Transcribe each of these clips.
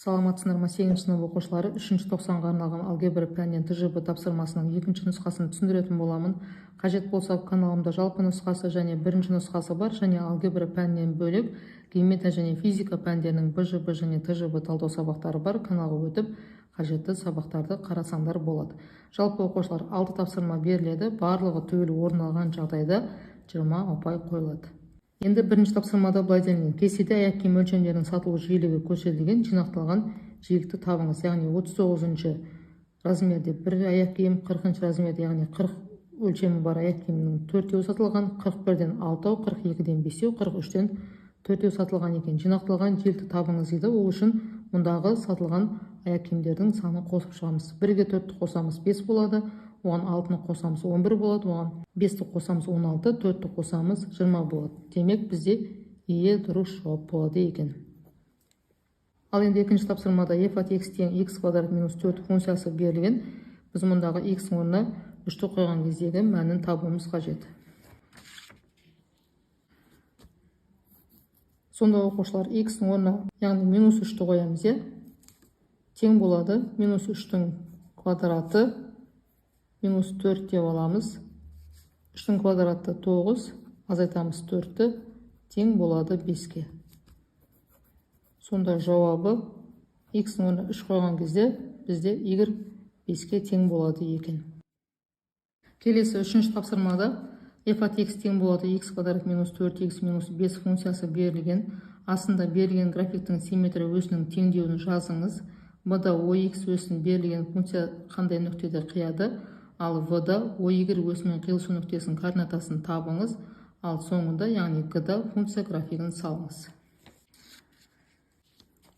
Саламатсыздар ма? 8-ші сынып оқушылары 3-ші тоқсанға арналған алгебра пәнінен ТЖБ тапсырмасының 2-ші нұсқасын түсіндіретін боламын. Қажет болса каналымда жалпы нұсқасы және 1-ші нұсқасы бар, және алгебра пәнінен бөлек геометрия және физика пәндерінің БЖБ және ТЖБ талдау сабақтары бар. Каналға өтіп, қажетті сабақтарды қарасаңдар болады. Жалпы оқушылар 6 тапсырма беріледі, барлығы түгел орын алған жағдайда 20 ұпай қойылады. Енді бірінші тапсырмада былай делінген: кестеде аяқ киім өлшемдерінің сатылу жиілігі көрсетілген, жинақталған жиілікті табыңыз. Яғни 39-ші размерде бір аяқ киім, 40-ші размерде, яғни 40 өлшемі бар аяқ киімнің 4-еуі сатылған, 41-ден 6-ау, 42-ден 5-еу, 43-ден 4-еу сатылған екен. Жинақталған жиілікті табыңыз дейді. Ол үшін мұндағы сатылған аяқ киімдердің саны қосып шығамыз. 1-ге 4-ті қосамыз 5 болады, оған 6-ны қосамыз 11 болады, оған 5-ті қосамыз 16, 4-ті қосамыз 20 болады. Демек бізде е дұрыс жауап болады екен. Ал енді екінші тапсырмада f от x тең x квадрат минус 4 функциясы берілген. Біз мұндағы x орнына 3-ті қойған кездегі мәнін табуымыз қажет. Сонда оқушылар x орнына, яғни минус 3-ті қоямыз, тең болады минус 3-тің квадраты минус 4 деп аламыз. 3-тің квадраты 9, азайтамыз 4-ті, тең болады 5-ке. Сонда жауабы x орнына 3 қойған кезде бізде y 5-ке тең болады екен. Келесі 3-ші тапсырмада f от x тең болады x квадрат минус 4x минус 5 функциясы берілген. Астында берілген графиктің симметрия өсінің теңдеуін жазыңыз. b-да ox өсін берілген функция қандай нүктеде қияды, ал v-да oy өсімен қиылысу нүктесінің координатасын табыңыз, ал соңында, яғни g-да функция графигін салыңыз.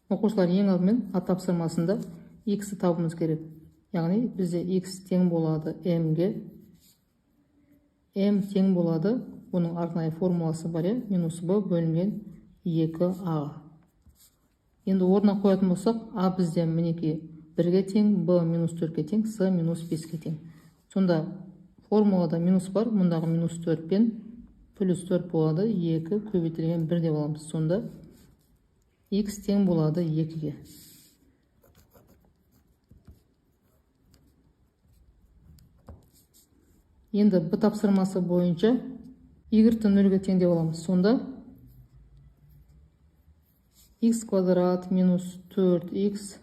Оқушылар ең алдымен А тапсырмасында x-ті табымыз керек. Яғни бізде x тең болады m-ге. m тең болады, оның арнайы формуласы бар, минус b бөлінген 2a. Енді орнына қоятын болсақ, a бізде мінеки 1-ге тең, b минус 4-ке тең, c минус 5-ке тең. Сонда формулада минус бар, мұндағы минус 4 пен плюс 4 болады, 2 көбейтілген 1 деп аламыз. Сонда x тең болады 2-ге. Енді b тапсырмасы бойынша y-ті 0-ге тең деп аламыз. Сонда x квадрат минус 4x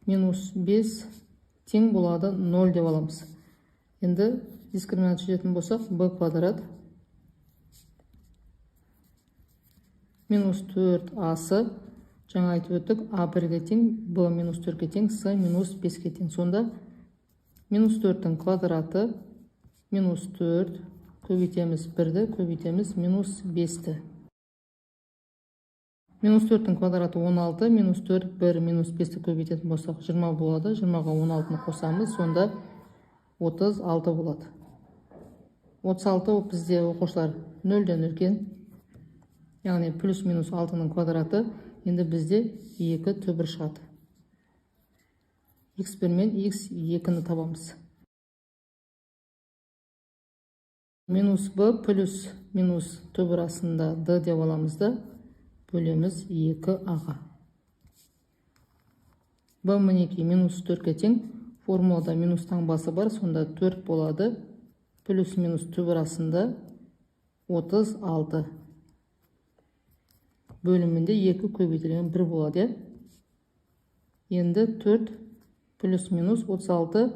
минус 5 тең болады 0 деп аламыз. Енді дискриминант шешетін болсақ, b квадрат минус 4асы, жаңа айтып өттік, a 1-ге тең, b минус 4-ге тең, c минус 5-ке тең. Сонда минус 4-тің квадраты минус 4, көбейтеміз 1-ді, көбейтеміз минус 5-ті. Минус 4-тің квадраты 16, минус 4, 1, минус 5-ті көбейтетін болсақ 20 болады. 20-ға 16-ны қосамыз, сонда 36 болады. 36 бізде оқушылар 0-ден үлкен, яғни плюс минус 6-ның квадраты. Енді бізде 2 түбір шығады. x1 мен x2-ні табамыз. Минус b плюс минус түбір астында d деп аламыз да, бөлеміз 2a-ға. b мінеки минус 4-ке тең, формулада минус таңбасы бар, сонда 4 болады, плюс минус түбір астында 36. Бөлімінде 2 көбейтілген 1 болады. Енді 4 плюс минус 36,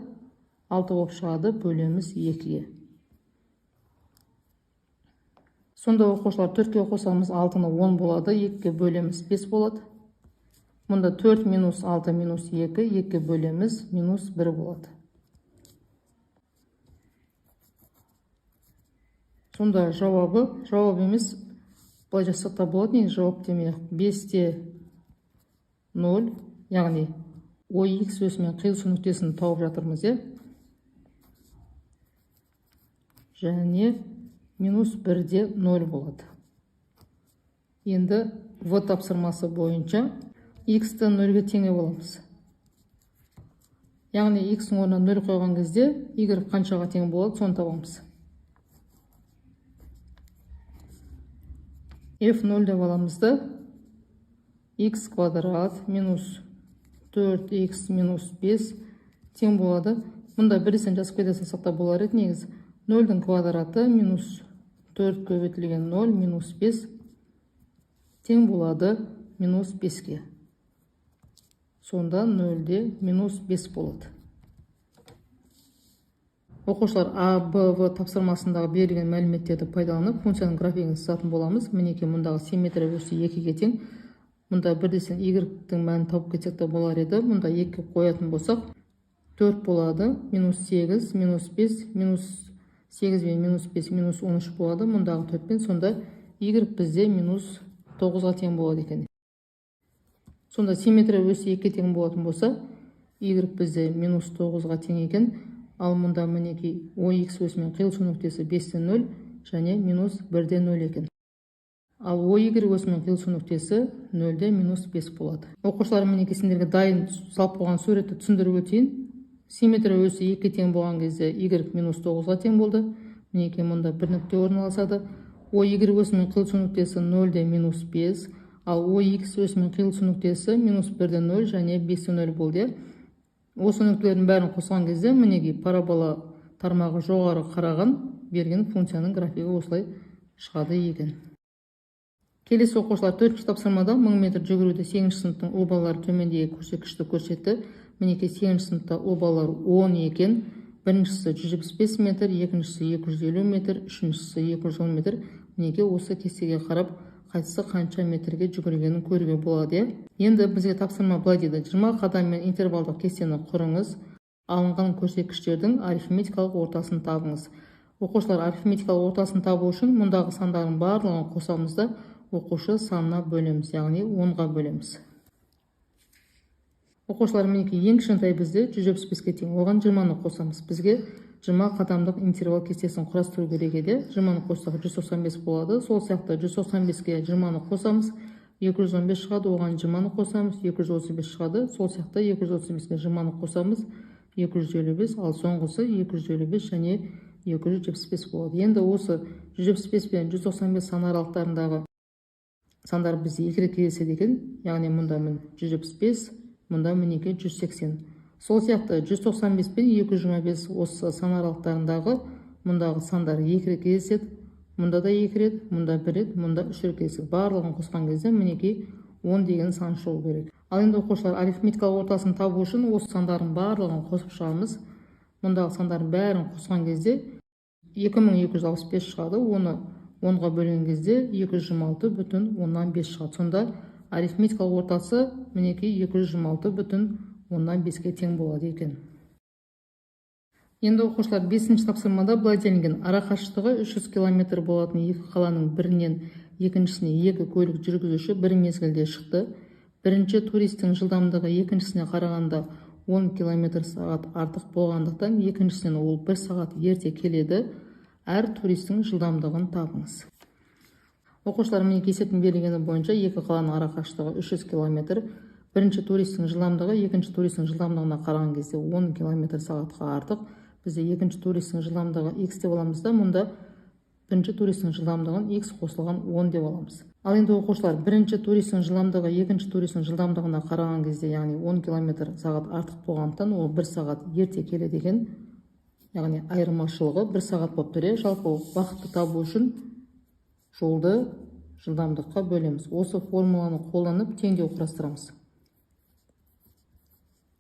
6 болып шығады, бөлеміз 2-ге. Сонда оқушылар 4-ке қосамыз 6-ны 10 болады, 2-ге бөлеміз 5 болады. Мұнда 4 минус 6 минус 2, 2 бөлеміз минус 1 болады. Сонда жауап емес, былай жасақта болады, не жауап демек 5-те 0, яғни ox өсімен қиылысу нүктесін тауып жатырмыз, және минус 1-де 0 болады. Енді v тапсырмасы бойынша x-ті 0-ге теңе боламыз. Яғни x-ің орнына 0 қойған кезде y қаншаға тең болады, соны табамыз. f0 деп аламыз да, x квадрат минус 4х минус 5 тең болады. Мұнда бірден жазып кете салсақ та болар еді негізі. 0-дің квадраты минус 4 көбейтілген 0 минус 5 тең болады минус 5-ке. Сонда 0-де минус 5 болады. Оқушылар А, Б, В тапсырмасындағы берілген мәліметтерді пайдаланып функцияның графигін сызатын боламыз. Мінекей мұндағы симметрия өсі 2-ге тең. Мұнда бірден y-дің мәнін тауып кетсек те болар еді. Мұнда 2 қоятын болсақ 4 болады. Минус 8, минус 5, минус 8 бен минус 5, минус 13 болады. Мұндағы 4 пен сонда y бізде минус 9-ға тең болады екен. Сонда симметрия өсі 2-ге тең болатын болса, y бізде минус 9-ға тең екен. Ал мұнда мінекей OX өсімен қиылысу нүктесі 5-тен 0 және минус 1-ден 0 екен. Ал OY өсімен қиылысу нүктесі 0-де минус 5 болады. Оқушылар мінекей сендерге дайын салып қойған суретті түсіндіріп өтейін. Симметрия өсі 2-ге тең болған кезде y минус 9-ға тең болды. Мінекей мұнда бір нүкте орналасады. OY өсімен қиылысу нүктесі 0-де минус 5, ал OX өсімен қиылысу нүктесі минус 1-ден 0 және 5-тен 0 болды. Осы нүктелердің бәрін қосқан кезде мінекей парабола тармағы жоғары қараған берген функцияның графигі осылай шығады екен. Келесі оқушылар 4-ші тапсырмада 1000 метр жүгіруде 8-ші сыныптың ұл балалары төмендегі көрсеткішті көрсетті. Мінекей 8-ші сыныпта ұл балалар 10 екен. Біріншісі 175 метр, екіншісі 250 метр, үшіншісі 210 метр. Мінекей осы кестеге қарап қайсысы қанша метрге жүгіргенін көруге болады. Енді бізге тапсырма былай дейді: 20 қадаммен интервалдық кестені құрыңыз. Алынған көрсеткіштердің арифметикалық ортасын табыңыз. Оқушылар арифметикалық ортасын табу үшін мұндағы сандардың барлығын қосамыз да оқушы санына бөлеміз, яғни 10-ға бөлеміз. Оқушылар мінекей ең кішкентай бізде 175-ге тең, оған 20-ны қосамыз. Бізге 20 қадамдық интервал кестесін құрастыру керек еді. 20-ны қоссақ 195 болады. Сол сияқты 195-ге 20-ны қосамыз, 215 шығады, оған 20-ны қосамыз, 235 шығады. Сол сияқты 235-ге 20-ны қосамыз, 255, ал соңғысы 255 және 275 болады. Енді осы 175 пен 195 сан аралықтарындағы сандар бізде екі рет кездеседі екен. Яғни мұнда 175, мұнда мінекей 180. Сол сияқты 195 пен 225 осы сан аралықтарындағы мұндағы сандар екі рет кездеседі. Мұнда да екі рет, мұнда бір рет, мұнда үш рет кездеседі. Барлығын қосқан кезде мінекей 10 деген сан шығу керек. Ал енді оқушылар арифметикалық ортасын табу үшін осы сандардың барлығын қосып шығамыз. Мұндағы сандардың бәрін қосқан кезде 2265 шығады. Оны 10-ға бөлген кезде 226,5 шығады. Сонда арифметикалық ортасы мінекей 226,5-ге тең болады екен. Енді оқушылар 5-ші тапсырмада былай делінген: ара қашықтығы 300 км болатын екі қаланың бірінен екіншісіне екі көлік жүргізуші бір мезгілде шықты. Бірінші туристің жылдамдығы екіншісіне қарағанда 10 км/сағат артық болғандықтан екіншісінен ол 1 сағат ерте келеді. Әр туристің жылдамдығын табыңыз. Оқушылар мінекей есептің берілгені бойынша екі қаланың ара қашықтығы 300 км. Бірінші туристің жылдамдығы екінші туристің жылдамдығына қараған кезде 10 км/сағатқа артық. Бізде екінші туристің жылдамдығы x деп аламыз да, мұнда бірінші туристің жылдамдығын x қосылған 10 деп аламыз. Ал енді оқушылар бірінші туристің жылдамдығы екінші туристің жылдамдығына қараған кезде, яғни 10 км/сағат артық болғандықтан ол 1 сағат ерте келеді екен. Яғни айырмашылығы 1 сағат болып тұр. Жалпы уақытты табу үшін жолды жылдамдыққа бөлеміз. Осы формуланы қолданып теңдеу құрастырамыз.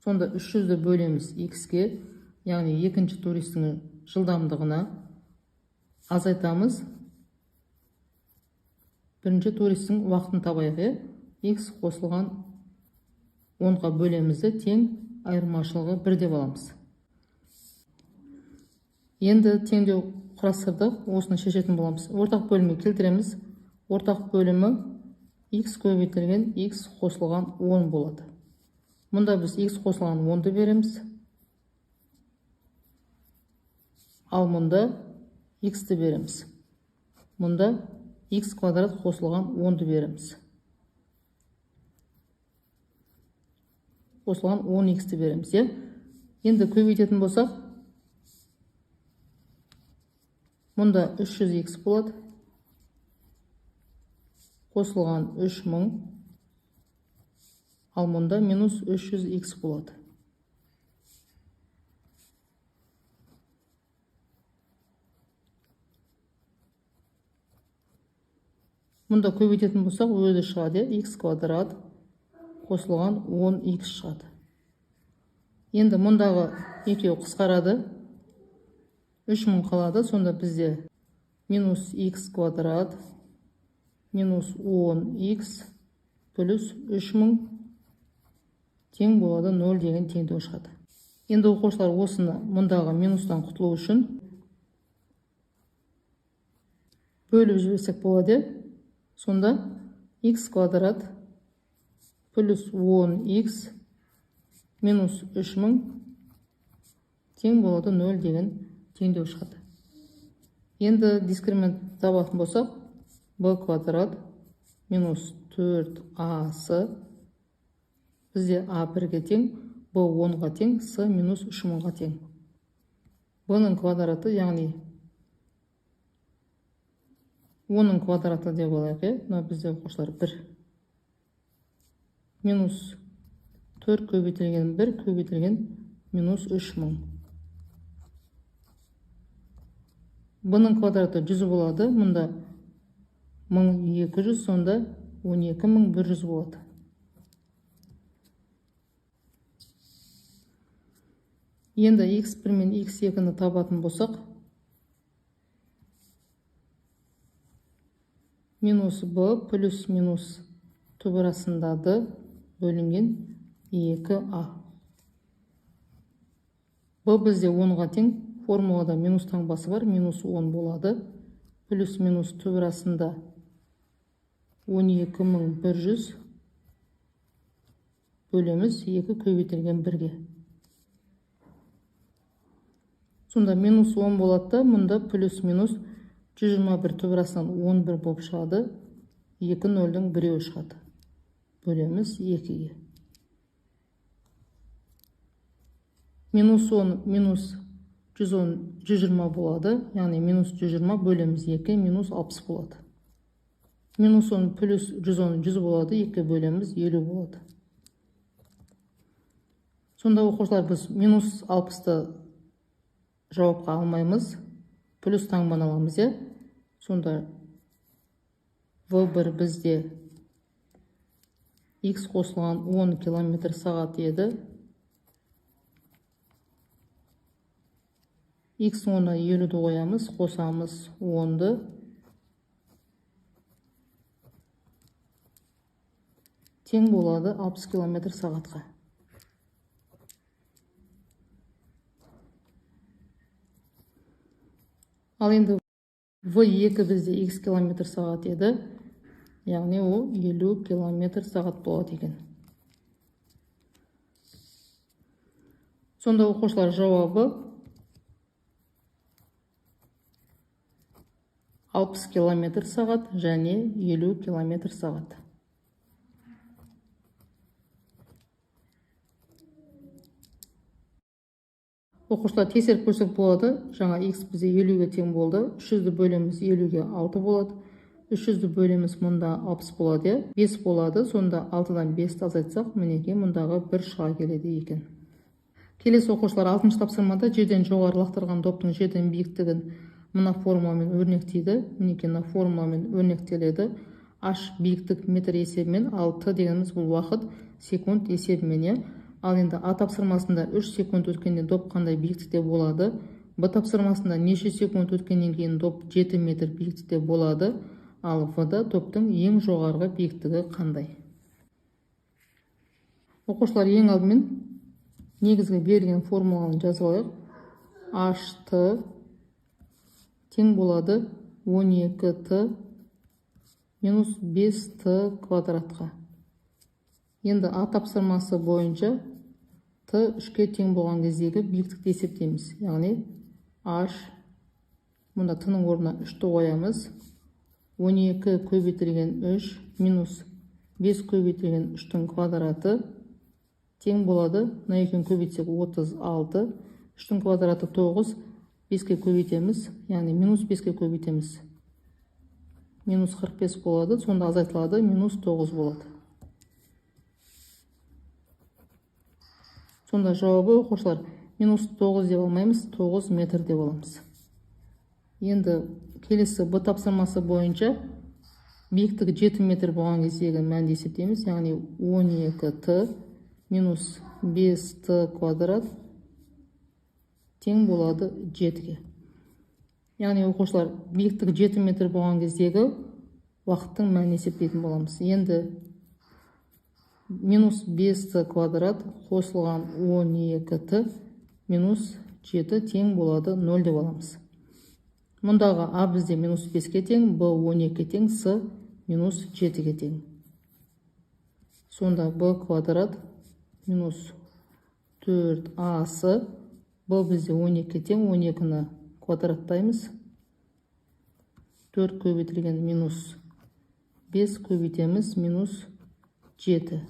Сонда 300-ді бөлеміз x-ге, яғни екінші туристің жылдамдығына азайтамыз. Бірінші туристің уақытын табайық. X қосылған 10-ға бөлемізді тең айырмашылығы 1 деп аламыз. Енді теңдеу құрастырдық, осыны шешетін боламыз. Ортақ бөлімге келтіреміз. Ортақ бөлімі x көбейтілген x қосылған 10 болады. Мұнда біз x қосылған 10-ды береміз. Ал мұнда x-ті береміз. Мұнда x квадрат қосылған 10-ды береміз. Қосылған 10x-ті береміз. Енді көбейтетін болсақ, мұнда 300x болады. Қосылған 3000. ал мұнда минус 300х болады. Мұнда көбейтетін болсақ, өзі шығады, х квадрат қосылған 10х шығады. Енді мұндағы екеу қысқарады, 3000 қалады, сонда бізде минус х квадрат минус 10х плюс 3000 тең болады 0 деген теңдеу шығады. Енді оқушылар осыны мұндағы минустан құтылу үшін бөліп жіберсек болады. Сонда х квадрат плюс 10х минус 3000 тең болады 0 деген теңдеу шығады. Енді дискриминант табатын болсақ, b квадрат минус 4ac бізде a 1-ге тең, b 10-ға тең, c минус 3000-ға тең. b-ның квадраты, яғни 10-ның квадраты деп алайық, но бізде оқушылар 1 минус 4 көбейтілген 1 көбейтілген минус 3000. b-ның квадраты 100 болады, мұнда 1200, сонда 12100 болады. Енді x1 мен x2-ні табатын болсақ, минус b плюс минус түбірасында d бөлінген 2a. b бізде 10-ға тең, формулада минус таңбасы бар, минус 10 болады, плюс минус түбірасында 12100 бөлеміз 2 көбейтілген 1-ге. Сонда минус 10 болады, мұнда плюс минус 121 түбірасынан 11 болып шығады, 2 0-дің біреуі шығады. Бөлеміз 2-ге. Минус 10 минус 120 болады, яғни минус 120 бөлеміз 2 минус 60 болады. Минус 10 плюс 110 100 болады, 2 бөлеміз 50 болады. Сонда оқушылар біз минус 60-ты жауапқа алмаймыз, плюс таңбаны аламыз, сонда v1 бізде x қосылған 10 км сағат еді. X 10-ы 50-ді қоямыз, қосамыз 10-ды. Тең болады 60 км сағатқа. Ал енді v2 бізде x км сағат еді, яғни ол 50 км сағат болады екен. Сонда оқушылар жауабы 60 км сағат және 50 км сағат. Оқушылар тексеріп көрсек болады, жаңа x бізде 50-ге тең болды, 300-ді бөлеміз 50-ге 6 болады, 300-ді бөлеміз мұнда 60 болады, 5 болады, сонда 6-дан 5-ті азайтсақ, мінеке мұндағы 1 шыға келеді екен. Келесі оқушылар 6-шы тапсырмада жерден жоғары лақтырған доптың жерден биіктігін мына формуламен өрнектейді. Мінеке мына формуламен өрнектеледі. H биіктік метр есебімен, ал t дегеніміз бұл уақыт секунд есебімен. Ал енді А тапсырмасында 3 секунд өткенде доп қандай биіктікте болады. Б тапсырмасында неше секунд өткеннен кейін доп 7 метр биіктікте болады. Ал В-да доптың ең жоғарғы биіктігі қандай? Оқушылар ең алдымен негізгі берілген формуланы жазып алайық. HT тең болады 12t минус 5t квадратқа. Енді А тапсырмасы бойынша t 3-ке тең болған кездегі биіктікті есептейміз. Яғни h, мұнда t-ның орнына 3-ті қоямыз. 12 көбейтілген 3 минус 5 көбейтілген 3-тің квадраты тең болады. Мына екеуін көбейтсек 36, 3-тің квадраты 9, 5-ке көбейтеміз, яғни минус 5-ке көбейтеміз. Минус 45 болады, сонда азайтылады, минус 9 болады. Сонда жауабы оқушылар -9 деп алмаймыз, 9 метр деп аламыз. Енді келесі Б тапсырмасы бойынша биіктігі 7 метр болған кездегі мәнді есептейміз. Яғни 12t минус 5t квадрат тең болады 7-ге. Яғни оқушылар биіктігі 7 метр болған кездегі уақыттың мәнін есептейтін боламыз. Енді минус 5t квадрат қосылған 12t минус 7 тең болады 0 деп аламыз. Мұндағы А бізде минус 5-ке тең, Б 12-ке тең, С минус 7-ге тең. Сонда Б квадрат минус 4АС, Б бізде 12-ке тең, 12-ні квадраттаймыз. 4 көбейтілген минус 5 көбейтеміз минус 7.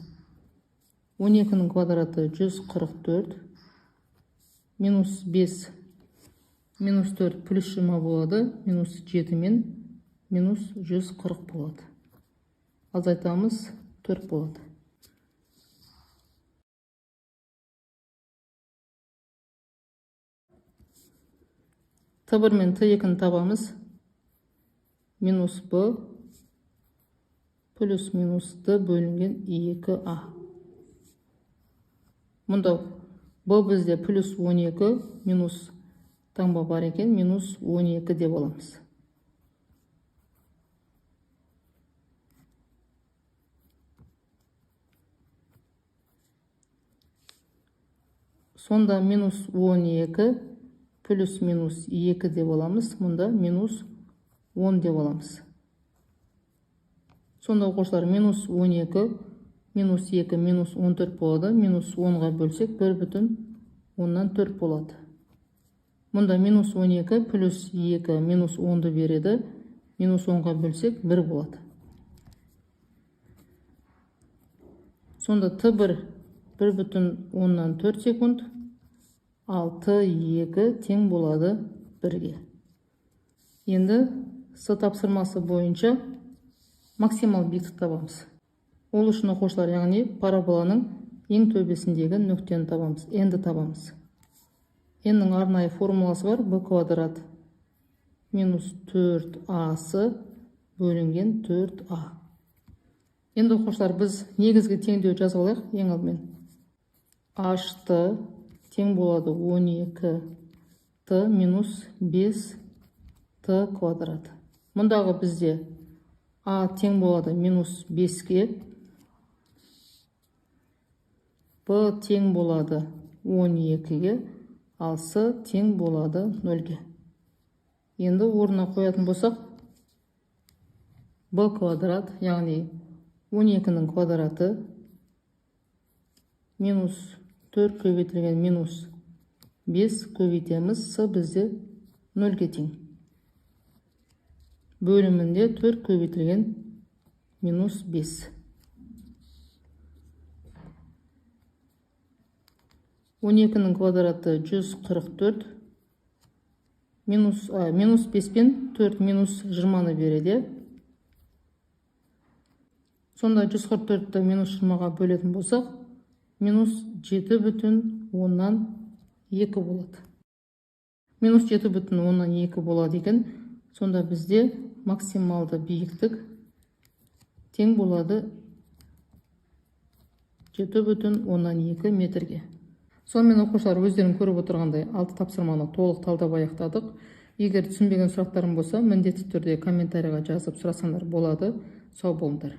12-ның квадраты 144, минус 5, минус 4 плюс 20 болады, минус 7 мен минус 140 болады. Азайтамыз 4 болады. Т1 мен Т2-ні табамыз. Минус Б плюс минус Д бөлінген 2А. Мұнда Б бізде плюс 12, минус таңба бар екен, минус 12 деп аламыз. Сонда минус 12 плюс минус 2 деп аламыз. Мұнда минус 10 деп аламыз. Сонда оқушылар минус 12, минус 2, минус 14 болады. Минус 10-ға бөлсек 1,4 болады. Мұнда минус 12 плюс 2 минус 10-ды береді. Минус 10-ға бөлсек 1 болады. Сонда Т1 1,4 секунд, ал Т2 тең болады 1-ге. Енді С тапсырмасы бойынша максимал биіктік табамыз. Ол үшін оқушылар, яғни параболаның ең төбесіндегі нүктені табамыз, n-ді табамыз. N-нің арнайы формуласы бар, b квадрат минус 4ac бөлінген 4a. Енді оқушылар, біз негізгі теңдеу жазып алайық. Ең алдымен h-ты тең болады 12t минус 5t квадрат. Мұндағы бізде a тең болады минус 5-ке, b тең болады 12-ге, ал с тең болады 0-ге. Енді орнына қоятын болсақ, b квадрат, яғни 12-ның квадраты минус 4 көбейтілген минус 5 көбейтеміз, с бізде 0-ге тең. Бөлімінде 4 көбейтілген минус 5. 12-ның квадраты 144. Минус 5 пен 4 минус 20-ны береді. Сонда 144-ті минус 20-ға бөлетін болсақ, минус 7,2 болады. Минус 7,2 болады екен. Сонда бізде максималды биіктік тең болады 7,2 метрге. Сонымен оқушылар, өздерің көріп отырғандай 6 тапсырманы толық талдап аяқтадық. Егер түсінбеген сұрақтарың болса, міндетті түрде комментарийға жазып сұрасаңдар болады. Сау болыңдар.